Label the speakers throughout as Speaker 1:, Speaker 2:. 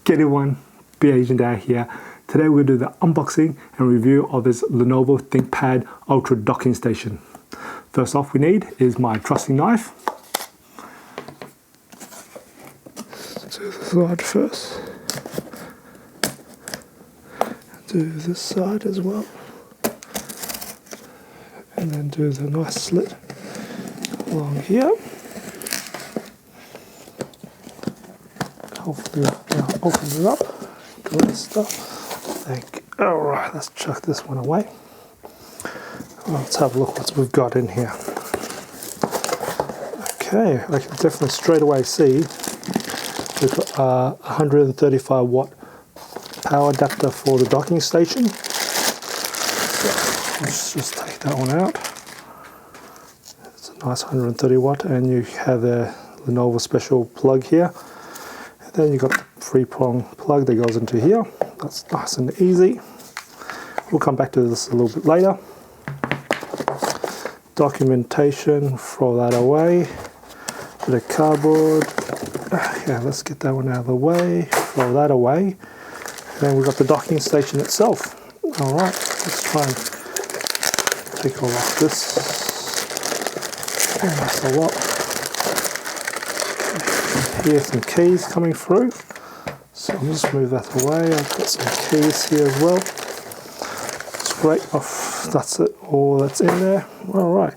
Speaker 1: Get it one, Be Asian Dad here. Today we're going to do the unboxing and review of this Lenovo ThinkPad Ultra Docking Station. First off we need is my trusty knife. Do the side first. Do this side as well. And then do the nice slit along here. Hopefully now open it up. Great stuff. Alright, let's chuck this one away. Let's have a look what we've got in here. Okay, I can definitely straight away see we've got a 135 watt power adapter for the docking station. So let's just take that one out. It's a nice 130 watt, and you have the Lenovo special plug here. And then you've got the 3-prong plug that goes into here. That's nice and easy. We'll come back to this a little bit later. Documentation, throw that away. Bit of cardboard. Yeah, let's get that one out of the way. Throw that away. And then we've got the docking station itself. Alright, let's try and take all off this. And that's a lot. Here's some keys coming through. So I'll just move that away. I've got some keys here as well. Straight off, that's it, all that's in there. Alright,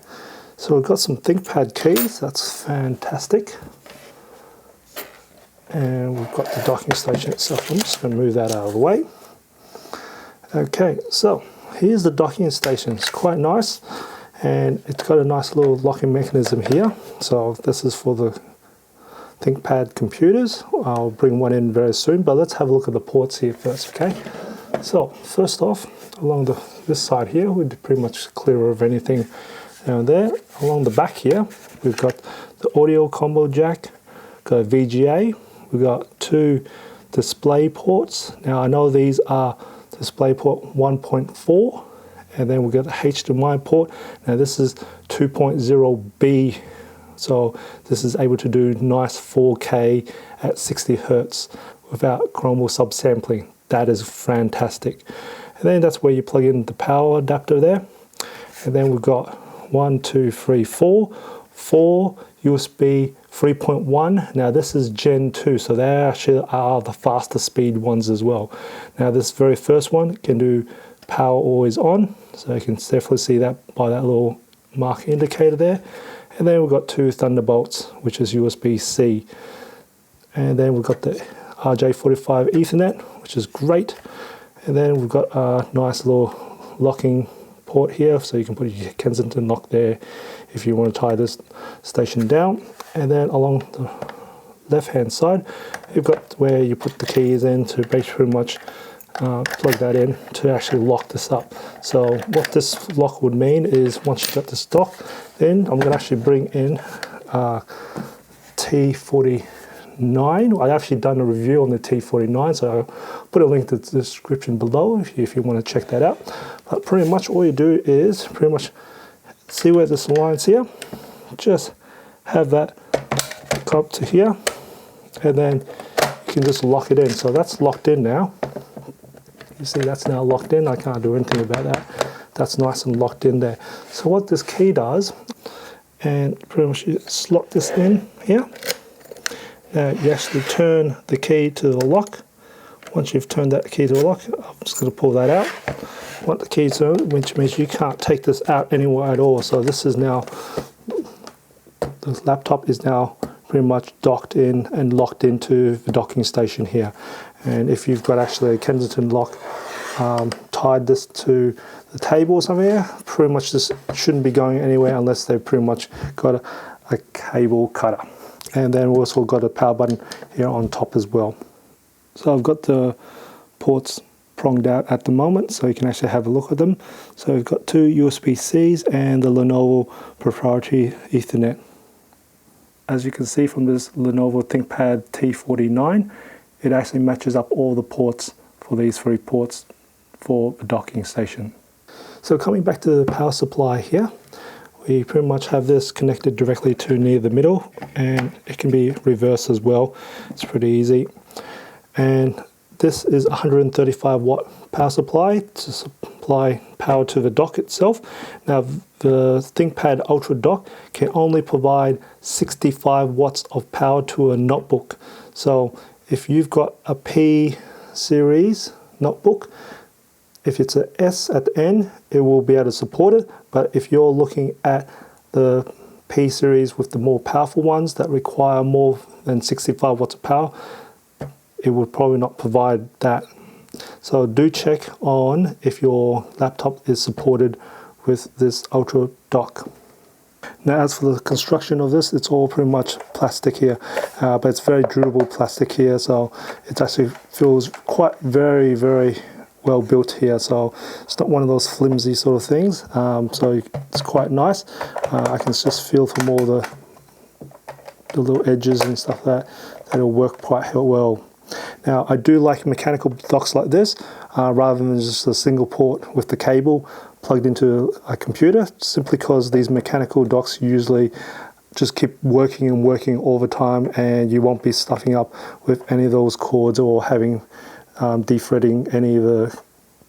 Speaker 1: so we've got some ThinkPad keys, that's fantastic. And we've got the docking station itself. I'm just going to move that out of the way. Okay, so here's the docking station. It's quite nice, and it's got a nice little locking mechanism here. So this is for the ThinkPad computers. I'll bring one in very soon, but let's have a look at the ports here first, okay? So first off, along this side here, we're pretty much clear of anything down there. Along the back here, we've got the audio combo jack, got a VGA, we've got 2 display ports. Now I know these are DisplayPort 1.4, and then we've got the HDMI port. Now this is 2.0B, so this is able to do nice 4K at 60 Hertz without Chromable subsampling. That is fantastic. And then that's where you plug in the power adapter there. And then we've got 4 USB 3.1. Now this is Gen 2, so they actually are the faster speed ones as well. Now this very first one can do power always on, so you can definitely see that by that little mark indicator there. And then we've got 2 Thunderbolts, which is USB-C. And then we've got the RJ45 Ethernet, which is great. And then we've got a nice little locking port here, so you can put your Kensington lock there if you want to tie this station down. And then along the left hand side, you've got where you put the keys in to pretty much plug that in to actually lock this up. So what this lock would mean is once you've got this dock, then I'm going to actually bring in T49. I've actually done a review on the T49, so I'll put a link to the description below if you want to check that out. But pretty much all you do is pretty much see where this line's here, just have that come up to here, and then you can just lock it in. So that's locked in now. You see that's now locked in. I can't do anything about that. That's nice and locked in there. So what this key does, and pretty much you slot this in here. Now you actually turn the key to the lock. Once you've turned that key to the lock, I'm just going to pull that out. Want the key to, which means you can't take this out anywhere at all. So this is now, the laptop is now pretty much docked in and locked into the docking station here. And if you've got actually a Kensington lock tied this to the table or something here, pretty much this shouldn't be going anywhere unless they've pretty much got a cable cutter. And then we've also got a power button here on top as well. So I've got the ports pronged out at the moment, so you can actually have a look at them. So we've got 2 USB-Cs and the Lenovo proprietary Ethernet. As you can see from this Lenovo ThinkPad T49, it actually matches up all the ports for these 3 ports for the docking station. So coming back to the power supply here, we pretty much have this connected directly to near the middle, and it can be reversed as well. It's pretty easy. and this is 135 watt power supply to supply power to the dock itself. Now the ThinkPad Ultra Dock can only provide 65 watts of power to a notebook. So if you've got a P series notebook, if it's an S at the end, it will be able to support it. But if you're looking at the P series with the more powerful ones that require more than 65 watts of power, it would probably not provide that. So do check on if your laptop is supported with this Ultra Dock. Now as for the construction of this, it's all pretty much plastic here, but it's very durable plastic here, so it actually feels quite very well built here. So it's not one of those flimsy sort of things, so it's quite nice. I can just feel from all the little edges and stuff that it'll work quite well. Now I do like mechanical docks like this, rather than just a single port with the cable plugged into a computer, simply because these mechanical docks usually just keep working and working all the time, and you won't be stuffing up with any of those cords or having defretting any of the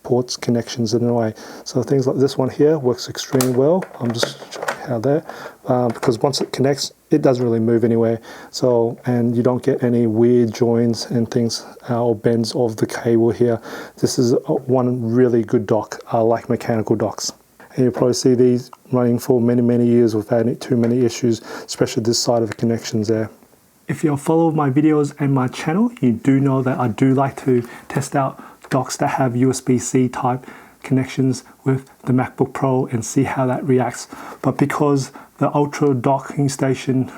Speaker 1: ports connections in a way. So things like this one here works extremely well. I'm just showing how there, because once it connects, it doesn't really move anywhere. So, and you don't get any weird joins and things or bends of the cable here. This is one really good dock. I like mechanical docks. And you'll probably see these running for many years without too many issues, especially this side of the connections there. If you're a follower of my videos and my channel, you do know that I do like to test out docks that have USB-C type connections with the MacBook Pro and see how that reacts. But because the Ultra Docking Station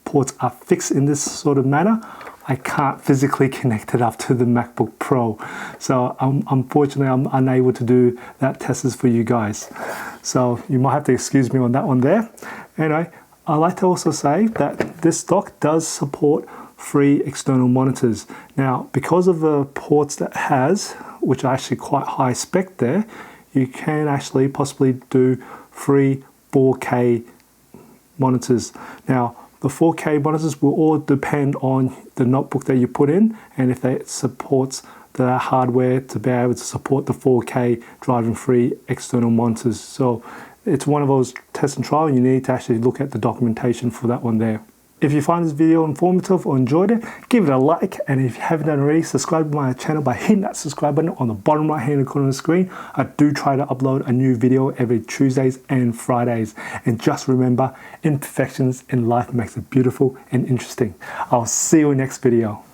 Speaker 1: ports are fixed in this sort of manner, I can't physically connect it up to the MacBook Pro. So unfortunately, I'm unable to do that test for you guys. So you might have to excuse me on that one there. Anyway, I like to also say that this dock does support free external monitors. Now, because of the ports that it has, which are actually quite high spec there, you can actually possibly do free 4K monitors. Now, the 4K monitors will all depend on the notebook that you put in, and if it supports the hardware to be able to support the 4K driving free external monitors. So it's one of those test and trial. You need to actually look at the documentation for that one there. If you find this video informative or enjoyed it, give it a like, and if you haven't done already, subscribe to my channel by hitting that subscribe button on the bottom right hand corner of the screen. I do try to upload a new video every Tuesdays and Fridays. And just remember, imperfections in life makes it beautiful and interesting. I'll see you in the next video.